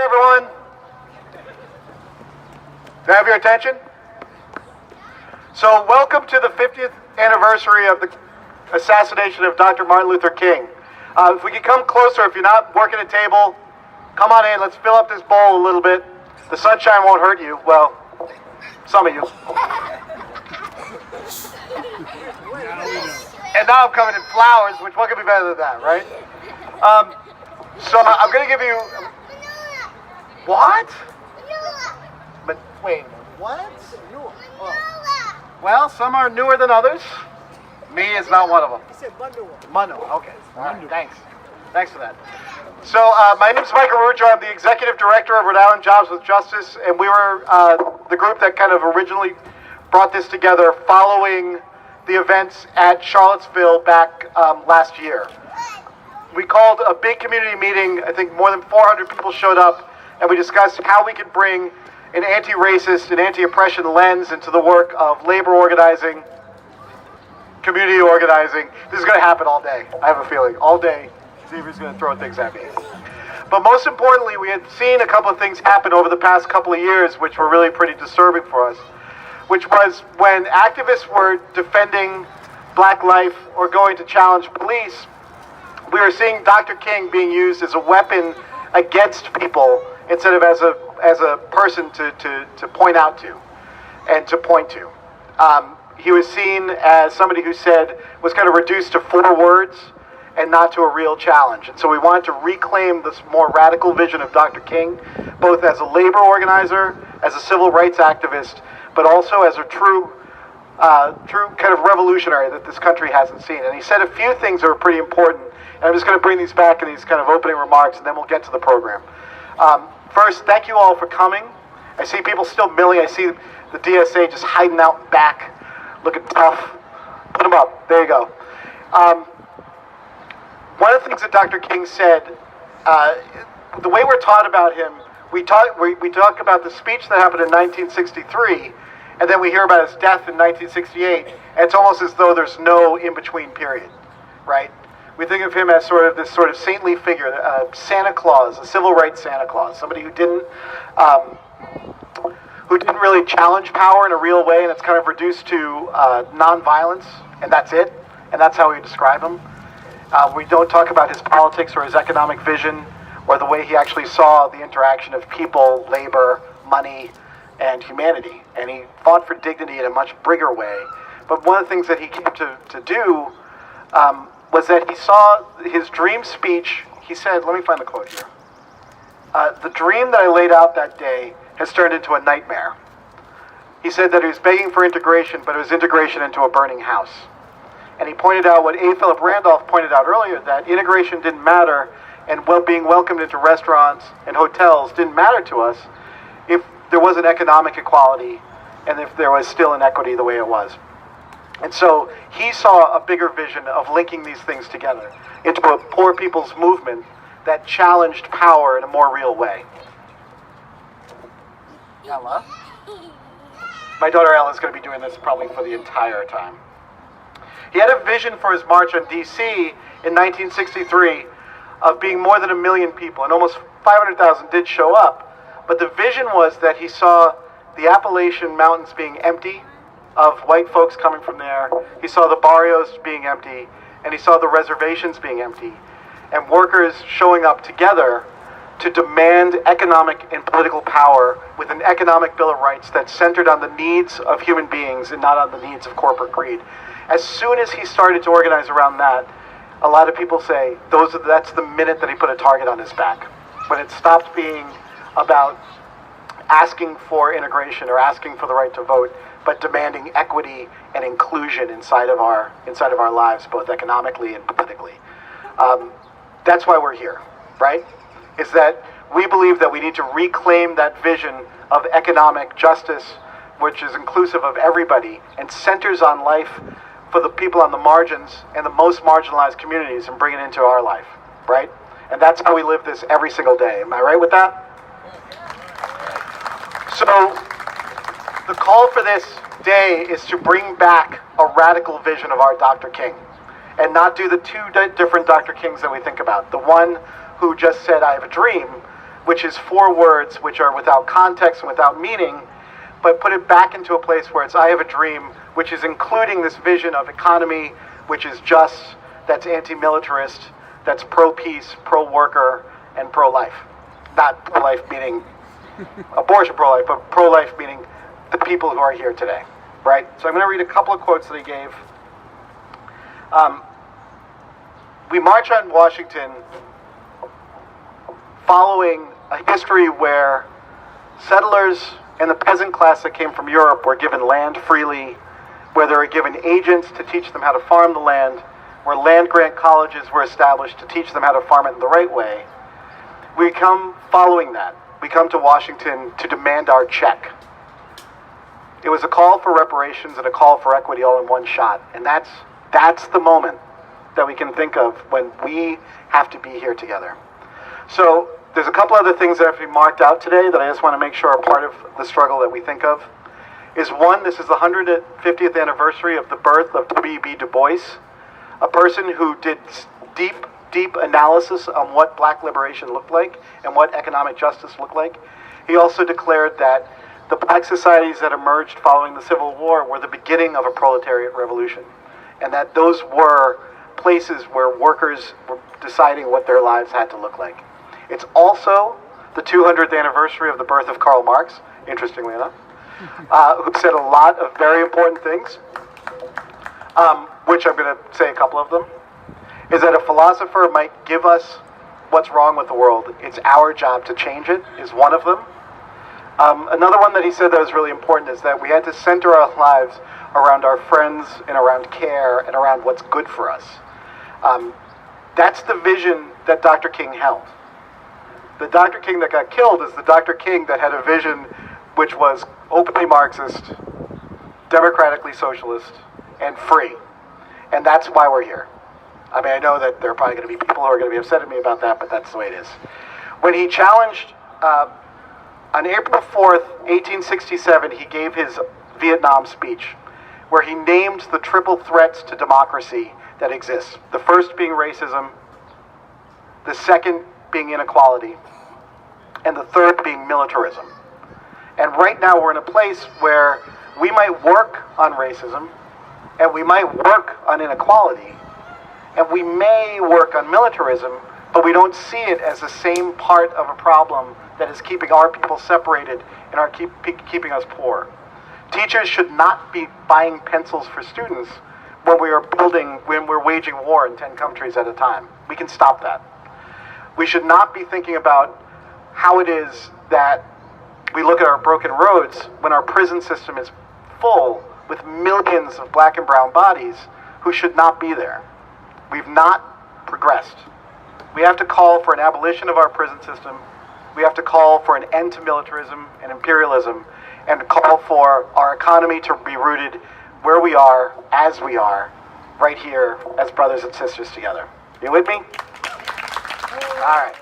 everyone. Do I have your attention? So welcome to the 50th anniversary of the assassination of Dr. Martin Luther King. If we could come closer, if you're not working a table, come on in, let's fill up this bowl a little bit. The sunshine won't hurt you. Well, some of you. And now I'm coming in flowers, which what could be better than that, right? So I'm going to give you... What? But wait, what? Oh. Well, some are newer than others. Me is not one of them. He said Manu, okay. All right, thanks. Thanks for that. So, my name is Michael Ruger. I'm the Executive Director of Rhode Island Jobs with Justice, and we were the group that kind of originally brought this together following the events at Charlottesville back last year. We called a big community meeting. I think more than 400 people showed up, and we discussed how we could bring an anti-racist and anti-oppression lens into the work of labor organizing, community organizing. This is going to happen all day. I have a feeling. All day, Xavier's going to throw things at me. But most importantly, we had seen a couple of things happen over the past couple of years which were really pretty disturbing for us, which was when activists were defending black life or going to challenge police, we were seeing Dr. King being used as a weapon against people instead of as a person to point out to and to point to. He was seen as somebody who was kind of reduced to 4 words and not to a real challenge. And so we wanted to reclaim this more radical vision of Dr. King, both as a labor organizer, as a civil rights activist, but also as a true kind of revolutionary that this country hasn't seen. And he said a few things that were pretty important. And I'm just going to bring these back in these kind of opening remarks, and then we'll get to the program. First, thank you all for coming. I see people still milling. I see the DSA just hiding out back, looking tough. Put them up. There you go. One of the things that Dr. King said, the way we're taught about him, we talk about the speech that happened in 1963, and then we hear about his death in 1968, and it's almost as though there's no in-between period, right? We think of him as this sort of saintly figure, Santa Claus, a civil rights Santa Claus, somebody who didn't really challenge power in a real way, and it's kind of reduced to nonviolence, and that's it, and that's how we describe him. We don't talk about his politics or his economic vision or the way he actually saw the interaction of people, labor, money, and humanity, and he fought for dignity in a much bigger way. But one of the things that he came to do was that he saw his dream speech. He said, let me find the quote here. The dream that I laid out that day has turned into a nightmare. He said that he was begging for integration, but it was integration into a burning house. And he pointed out what A. Philip Randolph pointed out earlier, that integration didn't matter, and being welcomed into restaurants and hotels didn't matter to us if there wasn't economic equality and if there was still inequity the way it was. And so he saw a bigger vision of linking these things together into a poor people's movement that challenged power in a more real way. Ella? My daughter Ella is going to be doing this probably for the entire time. He had a vision for his march on D.C. in 1963 of being more than 1 million people, and almost 500,000 did show up. But the vision was that he saw the Appalachian Mountains being empty of white folks coming from there. He saw the barrios being empty, and he saw the reservations being empty, and workers showing up together to demand economic and political power with an economic Bill of Rights that's centered on the needs of human beings and not on the needs of corporate greed. As soon as he started to organize around that, a lot of people say that's the minute that he put a target on his back, when it stopped being about asking for integration or asking for the right to vote, but demanding equity and inclusion inside of our lives, both economically and politically. That's why we're here, right? Is that we believe that we need to reclaim that vision of economic justice, which is inclusive of everybody and centers on life for the people on the margins and the most marginalized communities, and bring it into our life, right? And that's how we live this every single day. Am I right with that? So the call for this day is to bring back a radical vision of our Dr. King, and not do the two different Dr. Kings that we think about. The one who just said, I have a dream, which is 4 words which are without context and without meaning, but put it back into a place where it's I have a dream, which is including this vision of economy, which is just, that's anti-militarist, that's pro-peace, pro-worker, and pro-life. Not pro-life meaning abortion pro-life, but pro-life meaning the people who are here today, right? So I'm going to read a couple of quotes that he gave. We march on Washington following a history where settlers and the peasant class that came from Europe were given land freely, where they were given agents to teach them how to farm the land, where land-grant colleges were established to teach them how to farm it in the right way. We come following that. We come to Washington to demand our check. It was a call for reparations and a call for equity all in one shot. And that's the moment that we can think of when we have to be here together. So there's a couple other things that have to be marked out today that I just want to make sure are part of the struggle that we think of. Is one, this is the 150th anniversary of the birth of W.E.B. Du Bois, a person who did deep analysis on what black liberation looked like and what economic justice looked like. He also declared that the black societies that emerged following the Civil War were the beginning of a proletariat revolution, and that those were places where workers were deciding what their lives had to look like. It's also the 200th anniversary of the birth of Karl Marx, interestingly enough, who said a lot of very important things, which I'm going to say a couple of them, is that a philosopher might give us what's wrong with the world. It's our job to change it, is one of them. Another one that he said that was really important is that we had to center our lives around our friends and around care and around what's good for us. That's the vision that Dr. King held. The Dr. King that got killed is the Dr. King that had a vision which was openly Marxist, democratically socialist, and free. And that's why we're here. I mean, I know that there are probably going to be people who are going to be upset at me about that, but that's the way it is. When he challenged, on April 4th, 1867, he gave his Vietnam speech, where he named the triple threats to democracy that exist. The first being racism, the second being inequality, and the third being militarism. And right now we're in a place where we might work on racism, and we might work on inequality, and we may work on militarism, but we don't see it as the same part of a problem that is keeping our people separated and are keeping us poor. Teachers should not be buying pencils for students when we're waging war in 10 countries at a time. We can stop that. We should not be thinking about how it is that we look at our broken roads when our prison system is full with millions of black and brown bodies who should not be there. We've not progressed. We have to call for an abolition of our prison system. We have to call for an end to militarism and imperialism, and call for our economy to be rooted where we are, as we are, right here as brothers and sisters together. You with me? All right.